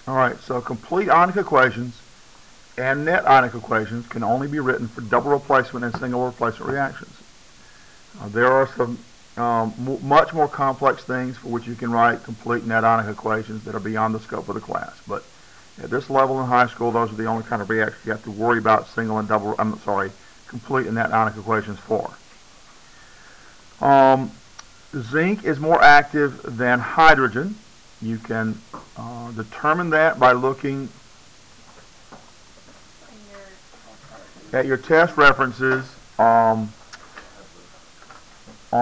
Alright, so complete ionic equations and net ionic equations can only be written for double replacement and single replacement reactions. There are some much more complex things for which you can write complete net ionic equations that are beyond the scope of the class. But at this level in high school, those are the only kind of reactions you have to worry about complete and net ionic equations for. Zinc is more active than hydrogen. You can determine that by looking at your test references on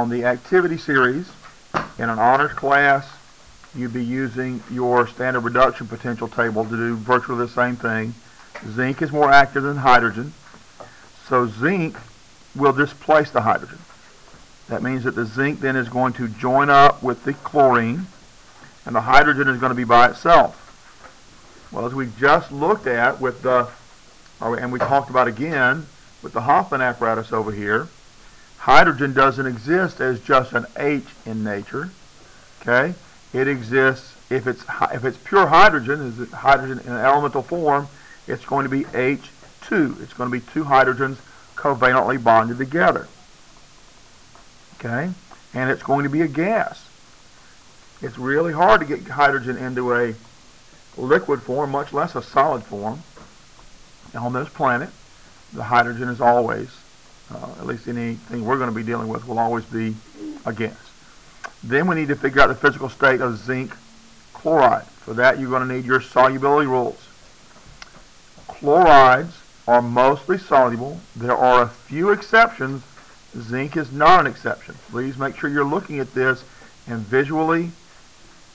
the activity series. In an honors class, you'd be using your standard reduction potential table to do virtually the same thing. Zinc is more active than hydrogen, so zinc will displace the hydrogen. That means that the zinc then is going to join up with the chlorine, and the hydrogen is going to be by itself. Well, as we just looked at with the, and we talked about again with the Hoffman apparatus over here, hydrogen doesn't exist as just an H in nature. Okay, it exists if it's pure hydrogen, is hydrogen in an elemental form, it's going to be H2. It's going to be two hydrogens covalently bonded together. Okay, and it's going to be a gas. It's really hard to get hydrogen into a liquid form, much less a solid form. And on this planet, the hydrogen is always, at least anything we're going to be dealing with, will always be a gas. Then we need to figure out the physical state of zinc chloride. For that, you're going to need your solubility rules. Chlorides are mostly soluble. There are a few exceptions. Zinc is not an exception. Please make sure you're looking at this and visually,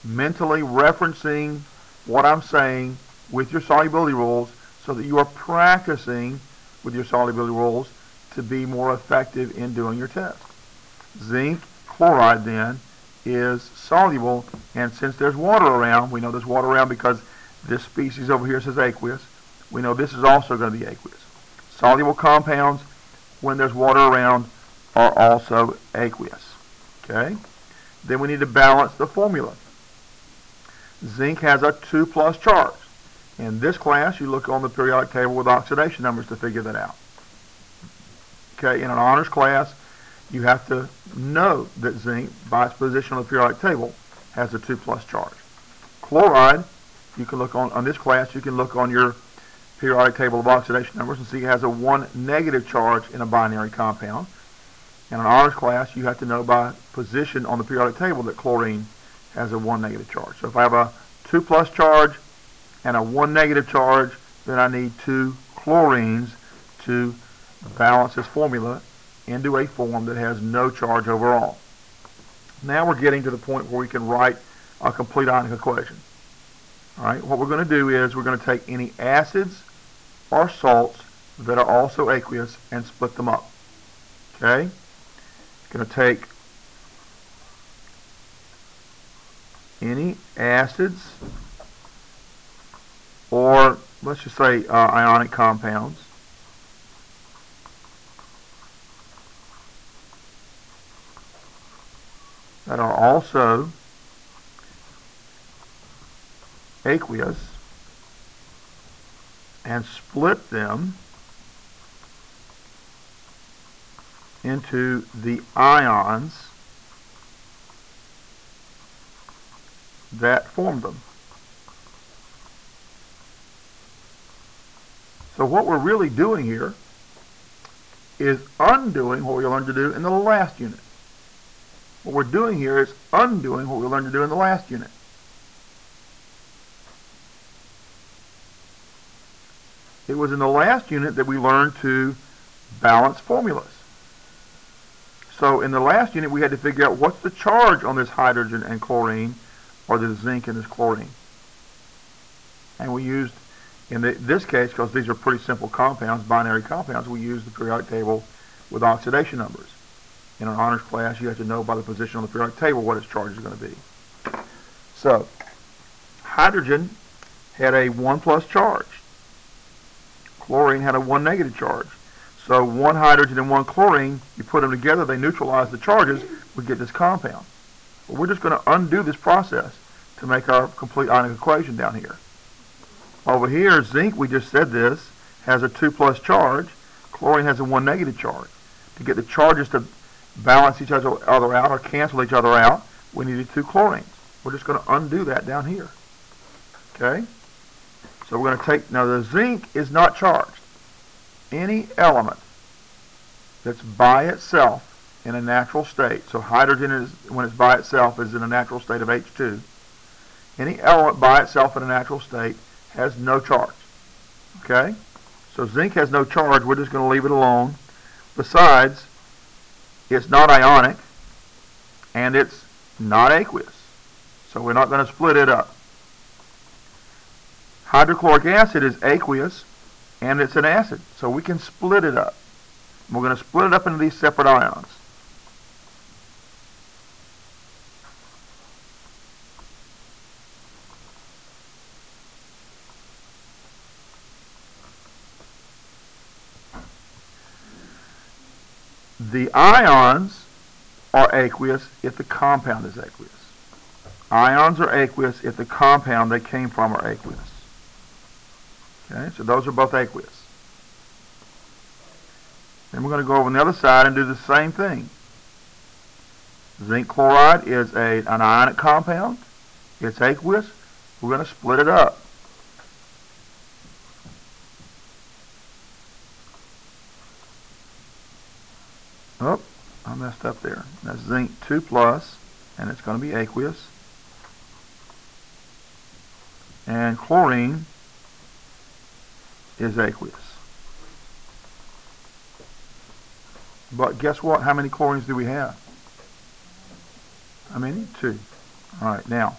mentally referencing what I'm saying with your solubility rules so that you are practicing with your solubility rules to be more effective in doing your test. Zinc chloride then is soluble, and since there's water around, we know there's water around because this species over here says aqueous. We know this is also going to be aqueous. Soluble compounds, when there's water around, are also aqueous. Okay? Then we need to balance the formula. Zinc has a 2+ charge. In this class, you look on the periodic table with oxidation numbers to figure that out. Okay, in an honors class, you have to know that zinc, by its position on the periodic table, has a 2+ charge. Chloride, you can look on this class, you can look on your periodic table of oxidation numbers and see it has a 1 charge in a binary compound. In an honors class, you have to know by position on the periodic table that chlorine has a 1 charge. So if I have a 2+ charge and a 1 charge, then I need 2 chlorines to balance this formula into a form that has no charge overall. Now we're getting to the point where we can write a complete ionic equation. All right, what we're going to do is we're going to take any acids or salts that are also aqueous and split them up. Okay? Going to take any acids or let's just say ionic compounds that are also aqueous and split them into the ions that form them. So what we're really doing here is undoing what we learned to do in the last unit. What we're doing here is undoing what we learned to do in the last unit. It was in the last unit that we learned to balance formulas. So in the last unit we had to figure out what's the charge on this hydrogen and chlorine, or the zinc and this chlorine. And we used, in this case, because these are pretty simple compounds, binary compounds, we used the periodic table with oxidation numbers. In an honors class, you have to know by the position on the periodic table what its charge is going to be. So, hydrogen had a 1+ charge. Chlorine had a 1- charge. So 1 hydrogen and 1 chlorine, you put them together, they neutralize the charges, we get this compound. Well, we're just going to undo this process to make our complete ionic equation down here. Over here, zinc, we just said this, has a 2+ charge. Chlorine has a 1 negative charge. To get the charges to balance each other out or cancel each other out, we needed 2 chlorines. We're just going to undo that down here. Okay? So we're going to take, now the zinc is not charged. Any element that's by itself in a natural state, so hydrogen is, when it's by itself, is in a natural state of H2. Any element by itself in a natural state has no charge. Okay? So zinc has no charge. We're just going to leave it alone. Besides, it's not ionic, and it's not aqueous. So we're not going to split it up. Hydrochloric acid is aqueous, and it's an acid. So we can split it up. We're going to split it up into these separate ions. The ions are aqueous if the compound is aqueous. Ions are aqueous if the compound they came from are aqueous. Okay, so those are both aqueous. Then we're going to go over on the other side and do the same thing. Zinc chloride is an ionic compound. It's aqueous. We're going to split it up. Oh, I messed up there. That's zinc 2+, and it's going to be aqueous. And chlorine is aqueous. But guess what? How many chlorines do we have? How many? 2. All right, now,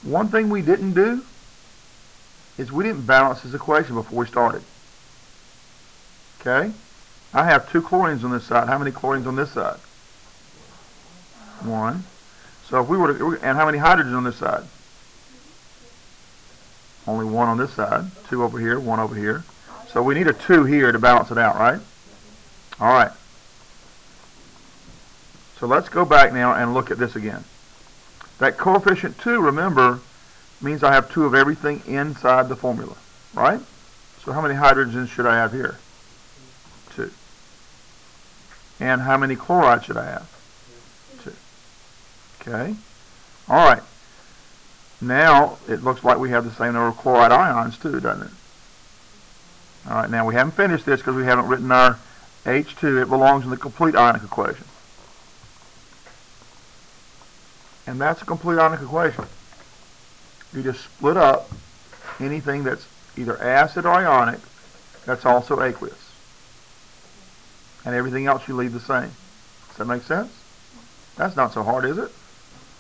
one thing we didn't do is we didn't balance this equation before we started. Okay? I have 2 chlorines on this side. How many chlorines on this side? 1. So if we were to, and how many hydrogens on this side? Only 1 on this side. 2 over here, 1 over here. So we need a 2 here to balance it out, right? All right. So let's go back now and look at this again. That coefficient 2, remember, means I have 2 of everything inside the formula, right? So how many hydrogens should I have here? 2. And how many chlorides should I have? 2. Okay. All right. Now it looks like we have the same number of chloride ions too, doesn't it? All right. Now we haven't finished this because we haven't written our H2. It belongs in the complete ionic equation. And that's a complete ionic equation. You just split up anything that's either acid or ionic that's also aqueous. And everything else you leave the same. Does that make sense? That's not so hard, is it?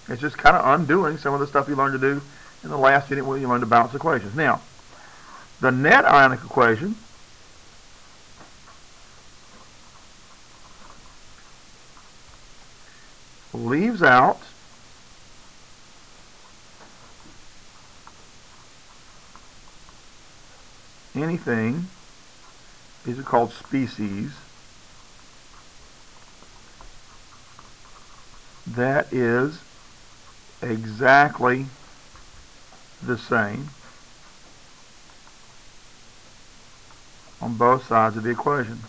It's just kind of undoing some of the stuff you learned to do in the last unit where you learned to balance equations. Now, the net ionic equation leaves out anything, these are called species, that is exactly the same on both sides of the equation.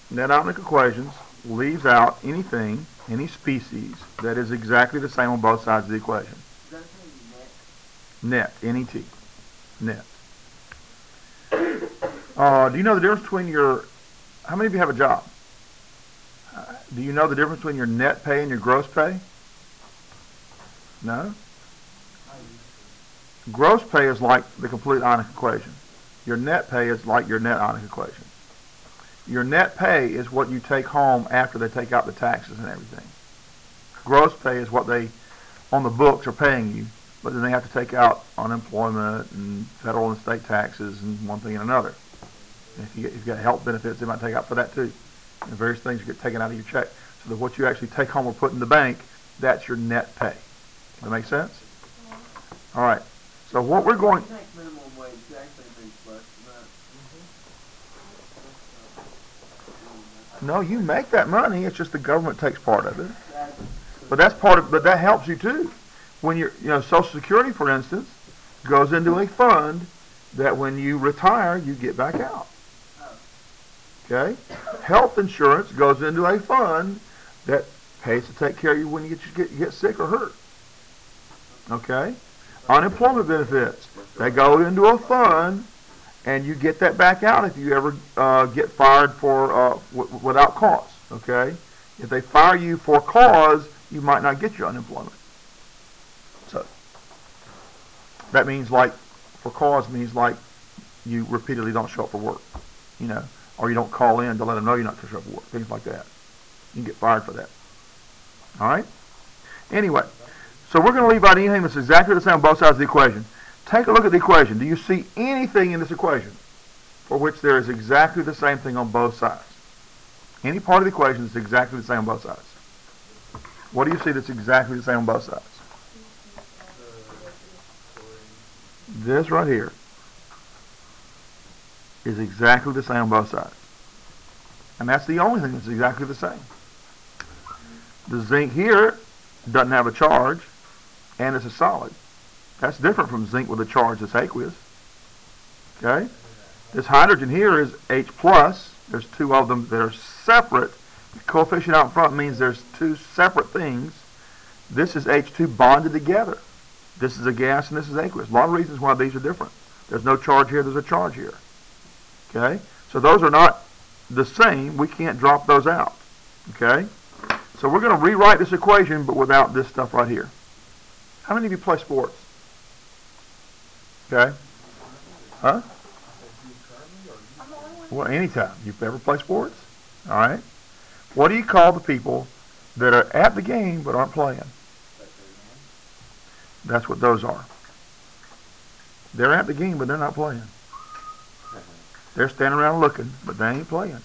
Net ionic equations leaves out anything, any species, that is exactly the same on both sides of the equation. Does that say Net, net? N-E-T, net. Do you know the difference between your, how many of you have a job? Do you know the difference between your net pay and your gross pay? No? Gross pay is like the complete ionic equation. Your net pay is like your net ionic equation. Your net pay is what you take home after they take out the taxes and everything. Gross pay is what they, on the books, are paying you, but then they have to take out unemployment and federal and state taxes and one thing and another. And if you've got health benefits, they might take out for that too. And various things get taken out of your check. So that what you actually take home or put in the bank, that's your net pay. Does that make sense? All right. So what we're going... I think minimum wage actually makes less than No, you make that money. It's just the government takes part of it. But that's part of. But that helps you too. When you're, Social Security, for instance, goes into a fund that when you retire, you get back out. Okay? Health insurance goes into a fund that pays to take care of you when you get sick or hurt. Okay? Unemployment benefits, they go into a fund, and you get that back out if you ever get fired for without cause. Okay? If they fire you for cause, you might not get your unemployment. So that means for cause means you repeatedly don't show up for work, or you don't call in to let them know you're not going to show up for work, things like that. You can get fired for that. All right? Anyway, so we're going to leave out anything that's exactly the same on both sides of the equation. Take a look at the equation. Do you see anything in this equation for which there is exactly the same thing on both sides? Any part of the equation is exactly the same on both sides. What do you see that's exactly the same on both sides? This right here is exactly the same on both sides. And that's the only thing that's exactly the same. The zinc here doesn't have a charge, and it's a solid. That's different from zinc with a charge that's aqueous. Okay? This hydrogen here is H+. There's two of them that are separate. The coefficient out in front means there's two separate things. This is H2 bonded together. This is a gas and this is aqueous. A lot of reasons why these are different. There's no charge here, there's a charge here. Okay? So those are not the same. We can't drop those out. Okay? So we're going to rewrite this equation, but without this stuff right here. How many of you play sports? Okay? Huh? Well, anytime. You've ever played sports? All right. What do you call the people that are at the game but aren't playing? That's what those are. They're at the game, but they're not playing. They're standing around looking, but they ain't playing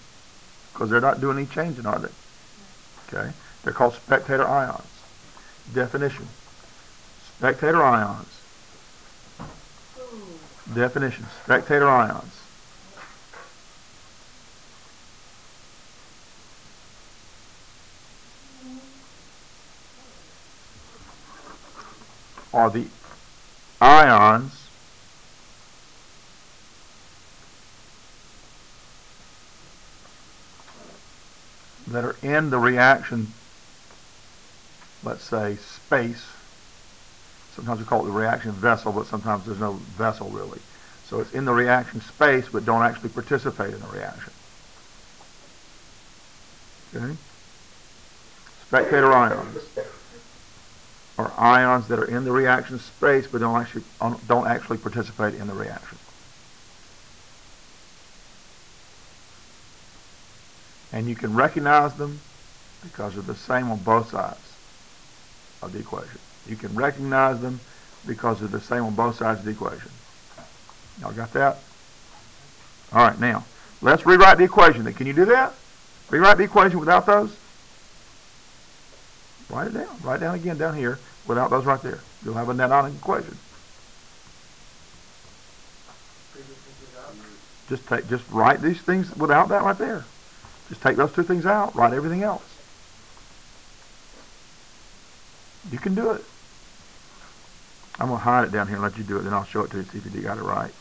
because they're not doing any changing, are they? Okay? They're called spectator ions. Definition. Spectator ions. Definition. Spectator ions are the ions that are in the reaction, let's say, space. Sometimes we call it the reaction vessel, but sometimes there's no vessel really. So it's in the reaction space, but don't actually participate in the reaction. Okay? Spectator ions are ions that are in the reaction space, but don't actually participate in the reaction. And you can recognize them because they're the same on both sides of the equation. You can recognize them because they're the same on both sides of the equation. Y'all got that? All right, now, let's rewrite the equation. Can you do that? Rewrite the equation without those? Write it down. Write it down again down here without those right there. You'll have a Ionic equation. Just write these things without that right there. Just take those two things out. Write everything else. You can do it. I'm going to hide it down here and let you do it. Then I'll show it to you and see if you got it right.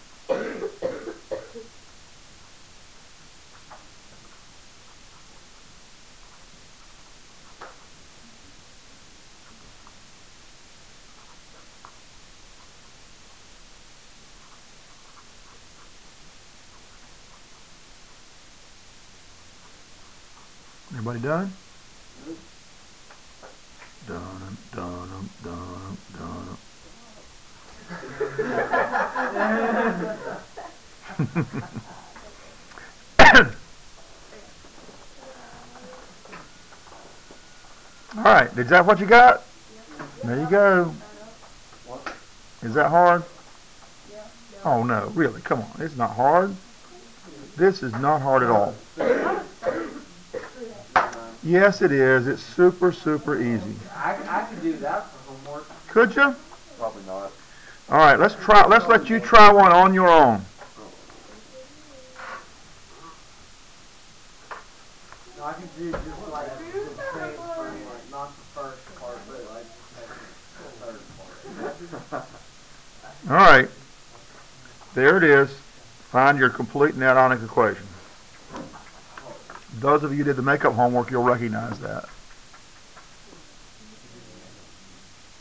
Everybody done? Done, done, done, done. All right, is that what you got? There you go. Is that hard? Oh no, really, come on. It's not hard. This is not hard at all. Yes, it is. It's super, super easy. I could do that for homework. Could you? Probably not. All right, let's try. Let's let you try one on your own. No, I can do just like the transferring, like not the first part, but like the third part. All right. There it is. Find your complete Ionic equation. Those of you who did the makeup homework, you'll recognize that.